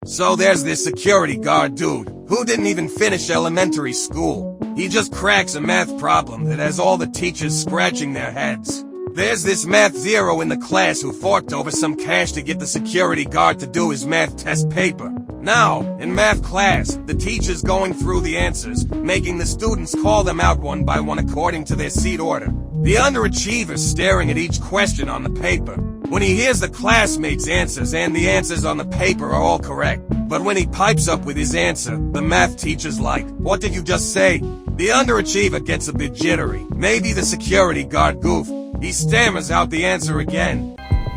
So there's this security guard dude, who didn't even finish elementary school. He just cracks a math problem that has all the teachers scratching their heads. There's this math zero in the class who forked over some cash to get the security guard to do his math test paper. Now, in math class, the teacher's going through the answers, making the students call them out one by one according to their seat order. The underachiever's staring at each question on the paper. When he hears the classmates' answers and the answers on the paper are all correct. But when he pipes up with his answer, the math teacher's like, "What did you just say?" The underachiever gets a bit jittery. Maybe the security guard goofed. He stammers out the answer again.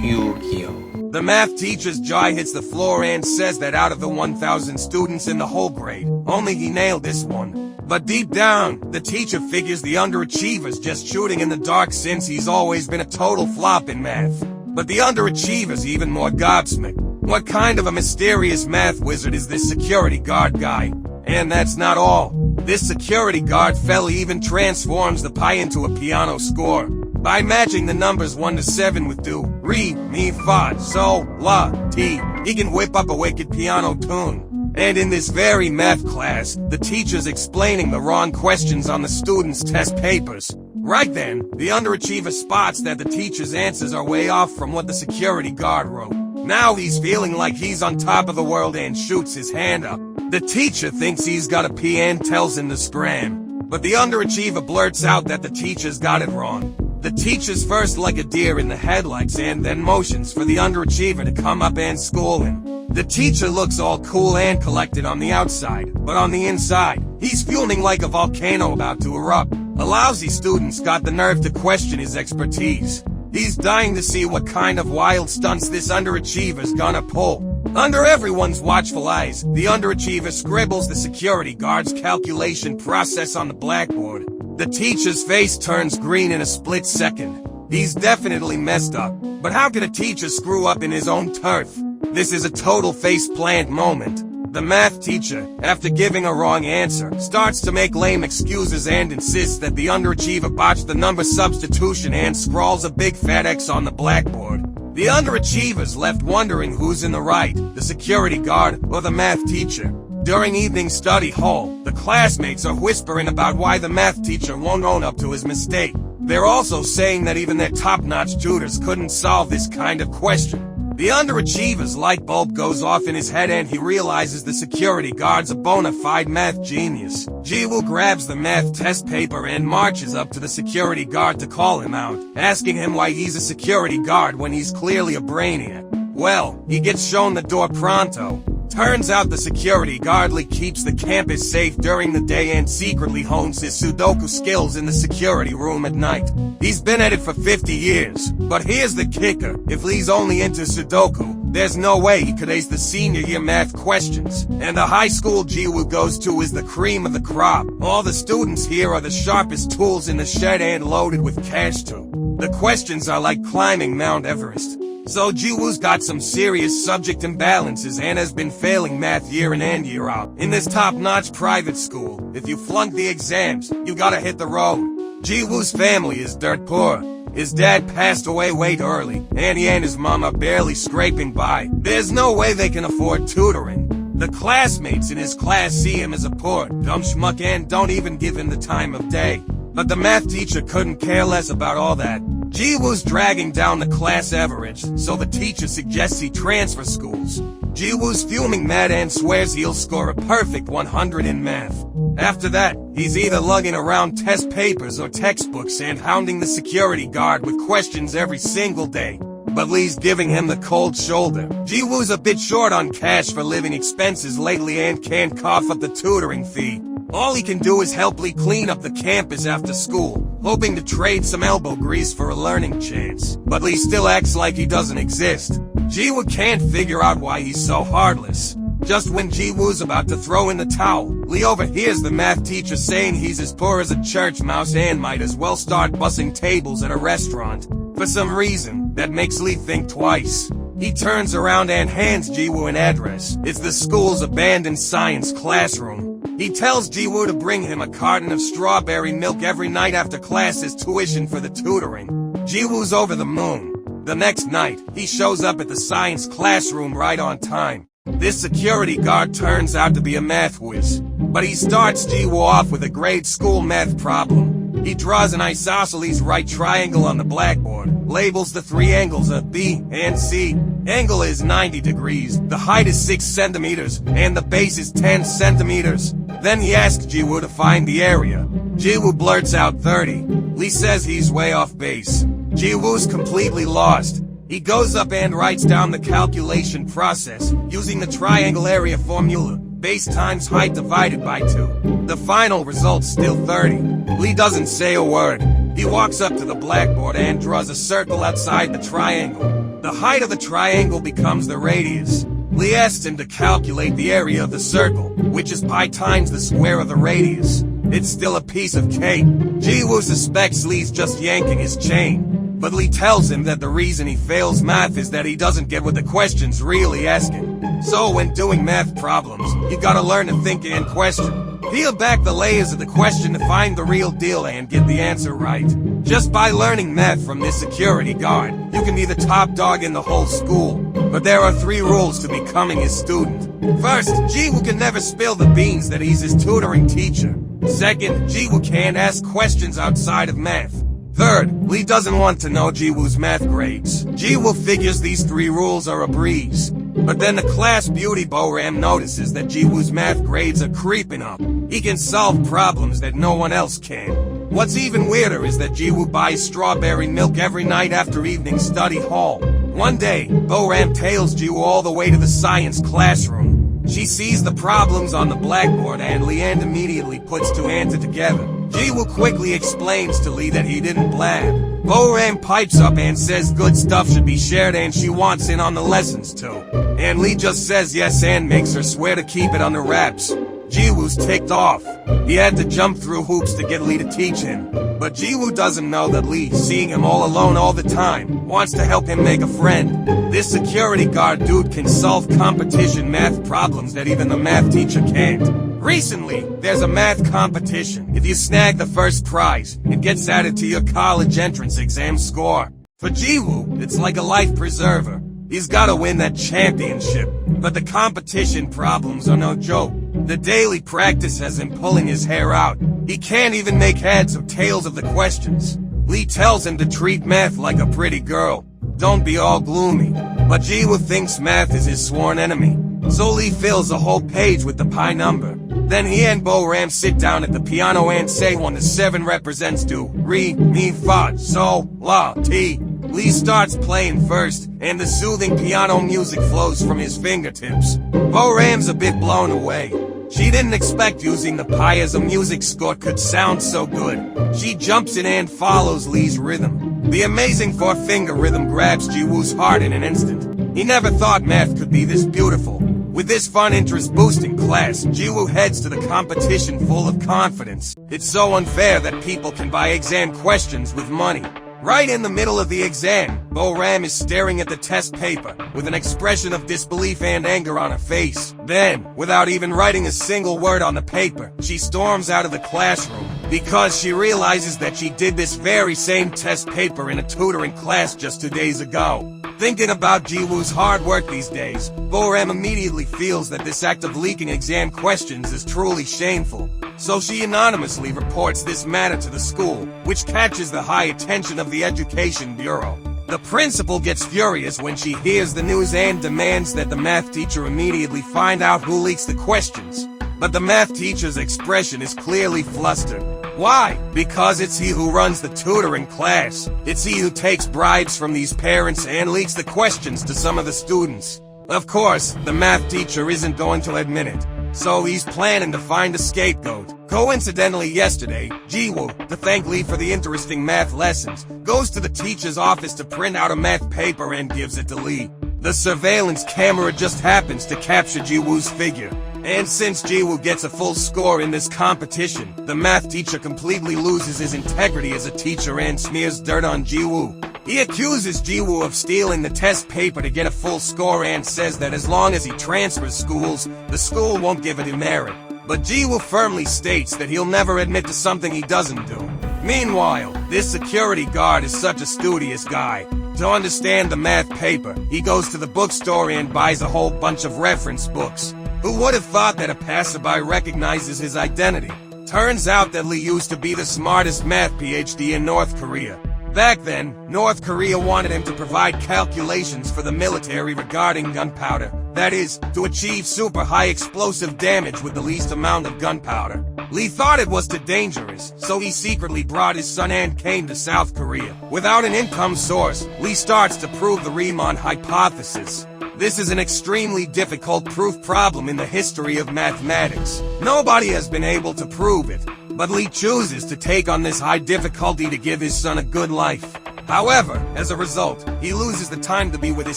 Yu-Gi-Oh! The math teacher's jaw hits the floor and says that out of the 1,000 students in the whole grade, only he nailed this one. But deep down, the teacher figures the underachiever's just shooting in the dark since he's always been a total flop in math. But the underachiever's even more gobsmacked. What kind of a mysterious math wizard is this security guard guy? And that's not all. This security guard fella even transforms the pie into a piano score. By matching the numbers 1 to 7 with do, re, mi, fa, sol, la, ti, he can whip up a wicked piano tune. And in this very math class, the teacher's explaining the wrong questions on the students' test papers. Right then, the underachiever spots that the teacher's answers are way off from what the security guard wrote. Now he's feeling like he's on top of the world and shoots his hand up. The teacher thinks he's got a pee and tells him to scram. But the underachiever blurts out that the teacher's got it wrong. The teacher's first like a deer in the headlights and then motions for the underachiever to come up and school him. The teacher looks all cool and collected on the outside, but on the inside, he's fuming like a volcano about to erupt. A lousy student's got the nerve to question his expertise. He's dying to see what kind of wild stunts this underachiever's gonna pull. Under everyone's watchful eyes, the underachiever scribbles the security guard's calculation process on the blackboard. The teacher's face turns green in a split second. He's definitely messed up. But how could a teacher screw up in his own turf? This is a total faceplant moment. The math teacher, after giving a wrong answer, starts to make lame excuses and insists that the underachiever botched the number substitution and scrawls a big fat X on the blackboard. The underachiever's left wondering who's in the right, the security guard or the math teacher. During evening study hall, the classmates are whispering about why the math teacher won't own up to his mistake. They're also saying that even their top-notch tutors couldn't solve this kind of question. The underachiever's light bulb goes off in his head and he realizes the security guard's a bona fide math genius. Jiwoo grabs the math test paper and marches up to the security guard to call him out, asking him why he's a security guard when he's clearly a brainiac. Well, he gets shown the door pronto. Turns out the security guardly keeps the campus safe during the day and secretly hones his Sudoku skills in the security room at night. He's been at it for 50 years. But here's the kicker. If Lee's only into Sudoku, there's no way he could ace the senior year math questions. And the high school Jiwoo goes to is the cream of the crop. All the students here are the sharpest tools in the shed and loaded with cash too. The questions are like climbing Mount Everest. So Jiwoo's got some serious subject imbalances and has been failing math year in and year out. In this top-notch private school, if you flunk the exams, you gotta hit the road. Jiwoo's family is dirt poor. His dad passed away way too early, and he and his mom are barely scraping by. There's no way they can afford tutoring. The classmates in his class see him as a poor, dumb schmuck and don't even give him the time of day. But the math teacher couldn't care less about all that. Jiwoo's dragging down the class average, so the teacher suggests he transfer schools. Jiwoo's fuming mad and swears he'll score a perfect 100 in math. After that, he's either lugging around test papers or textbooks and hounding the security guard with questions every single day. But Lee's giving him the cold shoulder. Jiwoo's a bit short on cash for living expenses lately and can't cough up the tutoring fee. All he can do is help Lee clean up the campus after school, hoping to trade some elbow grease for a learning chance. But Lee still acts like he doesn't exist. Jiwoo can't figure out why he's so heartless. Just when Jiwoo's about to throw in the towel, Lee overhears the math teacher saying he's as poor as a church mouse and might as well start bussing tables at a restaurant. For some reason, that makes Lee think twice. He turns around and hands Jiwoo an address. It's the school's abandoned science classroom. He tells Jiwoo to bring him a carton of strawberry milk every night after class as tuition for the tutoring. Jiwoo's over the moon. The next night, he shows up at the science classroom right on time. This security guard turns out to be a math whiz, but he starts Jiwoo off with a grade school math problem. He draws an isosceles right triangle on the blackboard, labels the three angles of B and C. Angle is 90 degrees, the height is 6 centimeters, and the base is 10 centimeters. Then he asks Jiwoo to find the area. Jiwoo blurts out 30. Lee says he's way off base. Jiwoo's completely lost. He goes up and writes down the calculation process, using the triangle area formula, base times height divided by 2. The final result's still 30. Lee doesn't say a word. He walks up to the blackboard and draws a circle outside the triangle. The height of the triangle becomes the radius. Lee asks him to calculate the area of the circle, which is pi times the square of the radius. It's still a piece of cake. Jiwoo suspects Lee's just yanking his chain, but Lee tells him that the reason he fails math is that he doesn't get what the question's really asking. So when doing math problems, you gotta learn to think and question. Peel back the layers of the question to find the real deal and get the answer right. Just by learning math from this security guard, you can be the top dog in the whole school. But there are 3 rules to becoming his student. First, Jiwoo can never spill the beans that he's his tutoring teacher. Second, Jiwoo can't ask questions outside of math. Third, Lee doesn't want to know Jiwoo's math grades. Jiwoo figures these 3 rules are a breeze. But then the class beauty Boram notices that Jiwoo's math grades are creeping up. He can solve problems that no one else can. What's even weirder is that Jiwoo buys strawberry milk every night after evening study hall. One day, Boram tails Jiwoo all the way to the science classroom. She sees the problems on the blackboard and Leanne immediately puts 2 and 2 together. Jiwoo quickly explains to Lee that he didn't blab. Boram pipes up and says good stuff should be shared and she wants in on the lessons too. And Lee just says yes and makes her swear to keep it under wraps. Jiwoo's ticked off. He had to jump through hoops to get Lee to teach him. But Jiwoo doesn't know that Lee, seeing him all alone all the time, wants to help him make a friend. This security guard dude can solve competition math problems that even the math teacher can't. Recently, there's a math competition. If you snag the first prize, it gets added to your college entrance exam score. For Jiwoo, it's like a life preserver. He's gotta win that championship. But the competition problems are no joke. The daily practice has him pulling his hair out. He can't even make heads or tails of the questions. Lee tells him to treat math like a pretty girl. Don't be all gloomy. But Jiwoo thinks math is his sworn enemy. So Lee fills a whole page with the pi number. Then he and Boram sit down at the piano and say 1 to 7 represents do, re, mi, fa, sol, la, ti. Lee starts playing first, and the soothing piano music flows from his fingertips. Boram's a bit blown away. She didn't expect using the pi as a music score could sound so good. She jumps in and follows Lee's rhythm. The amazing 4-finger rhythm grabs Jiwoo's heart in an instant. He never thought math could be this beautiful. With this fun interest-boosting class, Jiwoo heads to the competition full of confidence. It's so unfair that people can buy exam questions with money. Right in the middle of the exam, Boram is staring at the test paper, with an expression of disbelief and anger on her face. Then, without even writing a single word on the paper, she storms out of the classroom, because she realizes that she did this very same test paper in a tutoring class just 2 days ago. Thinking about Jiwoo's hard work these days, Boram immediately feels that this act of leaking exam questions is truly shameful. So she anonymously reports this matter to the school, which catches the high attention of the Education Bureau. The principal gets furious when she hears the news and demands that the math teacher immediately find out who leaks the questions. But the math teacher's expression is clearly flustered. Why? Because it's he who runs the tutoring class. It's he who takes bribes from these parents and leaks the questions to some of the students. Of course, the math teacher isn't going to admit it. So he's planning to find a scapegoat. Coincidentally yesterday, Jiwoo, to thank Lee for the interesting math lessons, goes to the teacher's office to print out a math paper and gives it to Lee. The surveillance camera just happens to capture Jiwoo's figure. And since Jiwoo gets a full score in this competition, the math teacher completely loses his integrity as a teacher and smears dirt on Jiwoo. He accuses Jiwoo of stealing the test paper to get a full score and says that as long as he transfers schools, the school won't give it demerit. But Jiwoo firmly states that he'll never admit to something he doesn't do. Meanwhile, this security guard is such a studious guy. To understand the math paper, he goes to the bookstore and buys a whole bunch of reference books. Who would have thought that a passerby recognizes his identity? Turns out that Lee used to be the smartest math PhD in North Korea. Back then, North Korea wanted him to provide calculations for the military regarding gunpowder. That is, to achieve super high explosive damage with the least amount of gunpowder. Lee thought it was too dangerous, so he secretly brought his son and came to South Korea. Without an income source, Lee starts to prove the Riemann hypothesis. This is an extremely difficult proof problem in the history of mathematics. Nobody has been able to prove it, but Lee chooses to take on this high difficulty to give his son a good life. However, as a result, he loses the time to be with his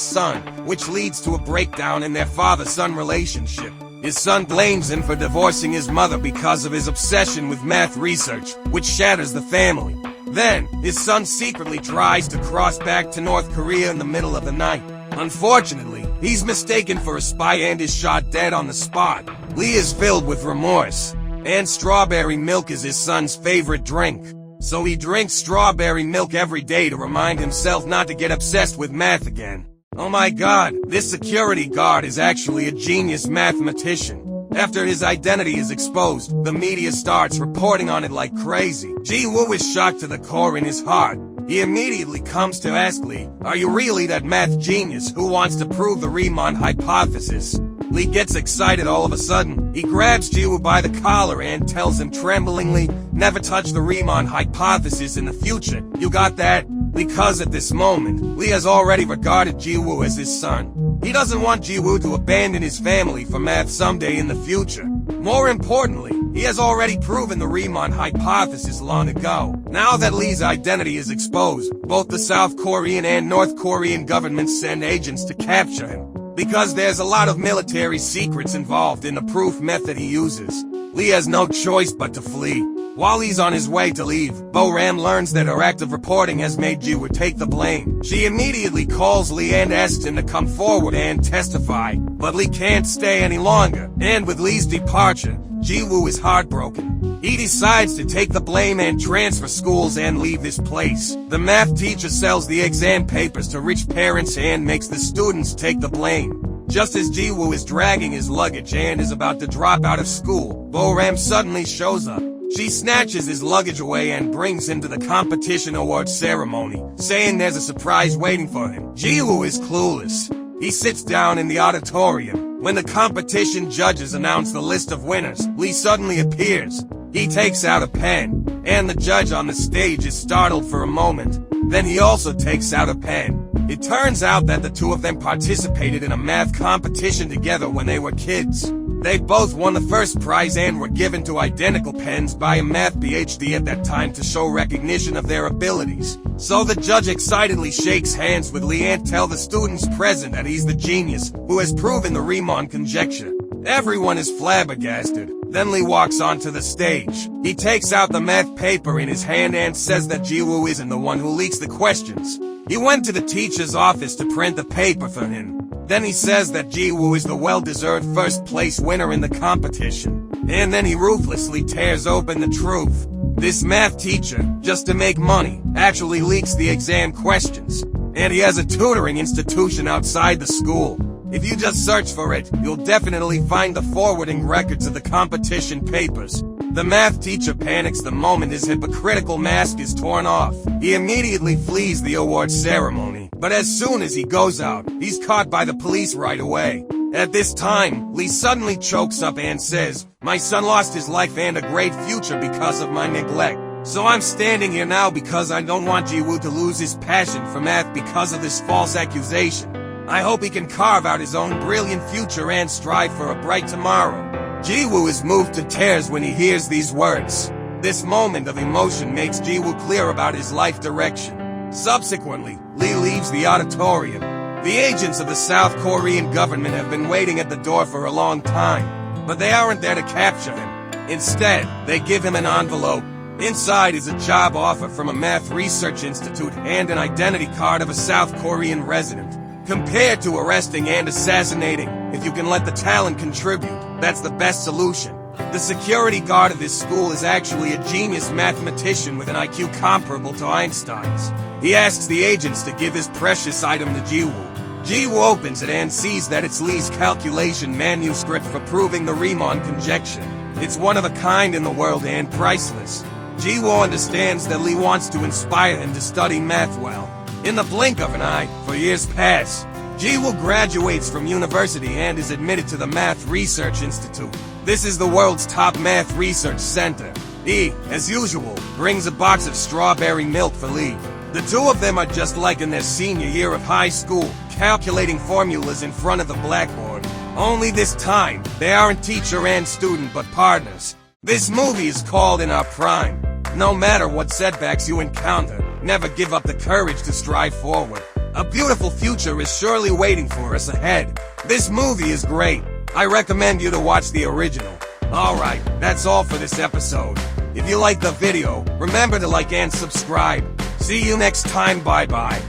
son, which leads to a breakdown in their father-son relationship. His son blames him for divorcing his mother because of his obsession with math research, which shatters the family. Then, his son secretly tries to cross back to North Korea in the middle of the night. Unfortunately, he's mistaken for a spy and is shot dead on the spot. Lee is filled with remorse, and strawberry milk is his son's favorite drink. So he drinks strawberry milk every day to remind himself not to get obsessed with math again. Oh my god, this security guard is actually a genius mathematician. After his identity is exposed, the media starts reporting on it like crazy. Ji-woo is shocked to the core in his heart. He immediately comes to ask Lee, "Are you really that math genius who wants to prove the Riemann hypothesis?" Lee gets excited all of a sudden. He grabs Ji-woo by the collar and tells him tremblingly, "Never touch the Riemann hypothesis in the future. You got that?" Because at this moment, Lee has already regarded Ji-woo as his son. He doesn't want Ji-woo to abandon his family for math someday in the future. More importantly, he has already proven the Riemann hypothesis long ago. Now that Lee's identity is exposed, both the South Korean and North Korean governments send agents to capture him. Because there's a lot of military secrets involved in the proof method he uses. Lee has no choice but to flee. While he's on his way to leave, Bo-ram learns that her act of reporting has made Ji-woo take the blame. She immediately calls Lee and asks him to come forward and testify, but Lee can't stay any longer, and with Lee's departure, Ji-woo is heartbroken. He decides to take the blame and transfer schools and leave this place. The math teacher sells the exam papers to rich parents and makes the students take the blame. Just as Ji-woo is dragging his luggage and is about to drop out of school, Bo-ram suddenly shows up. She snatches his luggage away and brings him to the competition awards ceremony, saying there's a surprise waiting for him. Ji-woo is clueless. He sits down in the auditorium. When the competition judges announce the list of winners, Lee suddenly appears. He takes out a pen, and the judge on the stage is startled for a moment. Then he also takes out a pen. It turns out that the two of them participated in a math competition together when they were kids. They both won the first prize and were given to identical pens by a math PhD at that time to show recognition of their abilities. So the judge excitedly shakes hands with Lee and tells the students present that he's the genius who has proven the Riemann conjecture. Everyone is flabbergasted. Then Lee walks onto the stage. He takes out the math paper in his hand and says that Ji-woo isn't the one who leaks the questions. He went to the teacher's office to print the paper for him. Then he says that Ji-woo is the well-deserved first-place winner in the competition. And then he ruthlessly tears open the truth. This math teacher, just to make money, actually leaks the exam questions. And he has a tutoring institution outside the school. If you just search for it, you'll definitely find the forwarding records of the competition papers. The math teacher panics the moment his hypocritical mask is torn off. He immediately flees the awards ceremony, but as soon as he goes out, he's caught by the police right away. At this time, Lee suddenly chokes up and says, "My son lost his life and a great future because of my neglect. So I'm standing here now because I don't want Ji-woo to lose his passion for math because of this false accusation. I hope he can carve out his own brilliant future and strive for a bright tomorrow." Ji-woo is moved to tears when he hears these words. This moment of emotion makes Ji-woo clear about his life direction. Subsequently, Lee leaves the auditorium. The agents of the South Korean government have been waiting at the door for a long time, but they aren't there to capture him. Instead, they give him an envelope. Inside is a job offer from a math research institute and an identity card of a South Korean resident. Compared to arresting and assassinating, if you can let the talent contribute, that's the best solution. The security guard of this school is actually a genius mathematician with an IQ comparable to Einstein's. He asks the agents to give his precious item to Jiwoo. Jiwoo opens it and sees that it's Lee's calculation manuscript for proving the Riemann conjecture. It's one of a kind in the world and priceless. Jiwoo understands that Lee wants to inspire him to study math well. In the blink of an eye, for years pass. Jiwoo graduates from university and is admitted to the Math Research Institute. This is the world's top math research center. He, as usual, brings a box of strawberry milk for Lee. The two of them are just like in their senior year of high school, calculating formulas in front of the blackboard. Only this time, they aren't teacher and student but partners. This movie is called In Our Prime. No matter what setbacks you encounter, never give up the courage to strive forward. A beautiful future is surely waiting for us ahead. This movie is great. I recommend you to watch the original. Alright, that's all for this episode. If you liked the video, remember to like and subscribe. See you next time, bye bye.